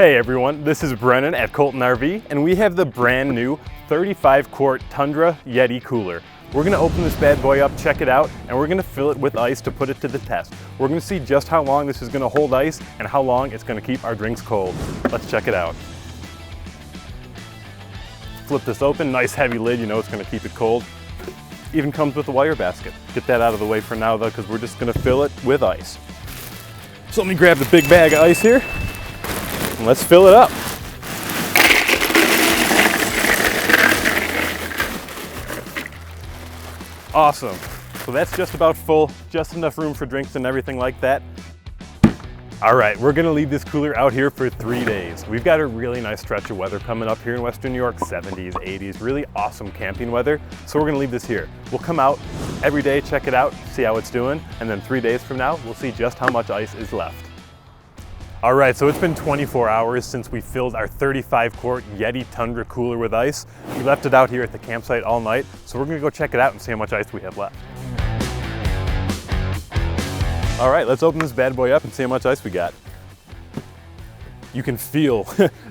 Hey everyone, this is Brennan at Colton RV, and we have the brand new 35-quart Tundra Yeti Cooler. We're gonna open this bad boy up, check it out, and we're gonna fill it with ice to put it to the test. We're gonna see just how long this is gonna hold ice and how long it's gonna keep our drinks cold. Let's check it out. Flip this open, nice heavy lid, you know it's gonna keep it cold. Even comes with a wire basket. Get that out of the way for now though, because we're just gonna fill it with ice. So let me grab the big bag of ice here. And let's fill it up. Awesome. So that's just about full, just enough room for drinks and everything like that. All right, we're gonna leave this cooler out here for 3 days. We've got a really nice stretch of weather coming up here in Western New York, 70s, 80s, really awesome camping weather. So we're gonna leave this here. We'll come out every day, check it out, see how it's doing, and then 3 days from now, we'll see just how much ice is left. All right, so it's been 24 hours since we filled our 35-quart Yeti Tundra cooler with ice. We left it out here at the campsite all night, so we're gonna go check it out and see how much ice we have left. All right, let's open this bad boy up and see how much ice we got. You can feel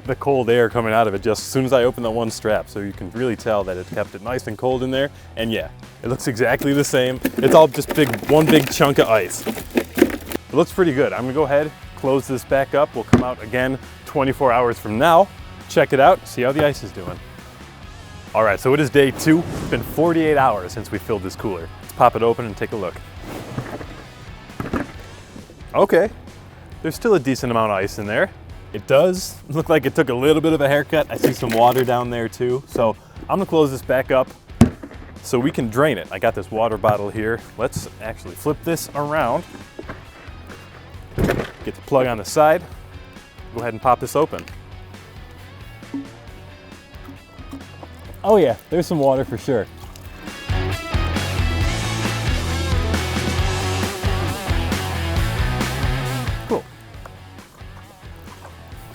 the cold air coming out of it just as soon as I open the one strap, so you can really tell that it kept it nice and cold in there. And yeah, it looks exactly the same. It's all just one big chunk of ice. It looks pretty good. I'm gonna go ahead, close this back up. We'll come out again 24 hours from now, check it out, see how the ice is doing. All right, so it is day 2. It's been 48 hours since we filled this cooler. Let's pop it open and take a look. Okay, there's still a decent amount of ice in there. It does look like it took a little bit of a haircut. I see some water down there too. So I'm gonna close this back up so we can drain it. I got this water bottle here. Let's actually flip this around. Get the plug on the side. Go ahead and pop this open. Oh yeah, there's some water for sure. Cool.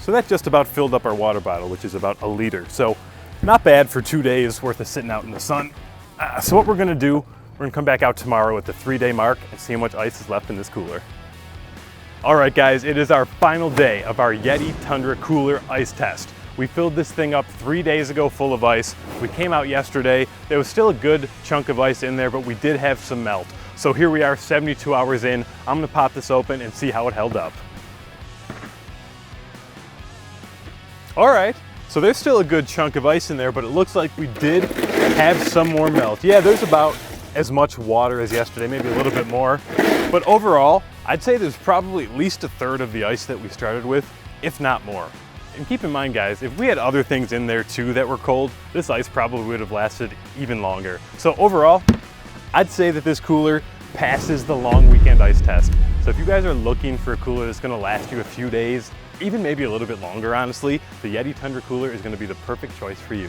So that just about filled up our water bottle, which is about 1 liter. So not bad for 2 days worth of sitting out in the sun. So what we're gonna do, we're gonna come back out tomorrow at the 3-day mark and see how much ice is left in this cooler. All right guys, it is our final day of our Yeti Tundra Cooler ice test. We filled this thing up 3 days ago full of ice. We came out yesterday. There was still a good chunk of ice in there, but we did have some melt. So here we are 72 hours in. I'm gonna pop this open and see how it held up. All right, so there's still a good chunk of ice in there, but it looks like we did have some more melt. Yeah, there's about as much water as yesterday, maybe a little bit more. But overall, I'd say there's probably at least 1/3 of the ice that we started with, if not more. And keep in mind guys, if we had other things in there too that were cold, this ice probably would have lasted even longer. So overall, I'd say that this cooler passes the long weekend ice test. So if you guys are looking for a cooler that's gonna last you a few days, even maybe a little bit longer honestly, the Yeti Tundra Cooler is gonna be the perfect choice for you.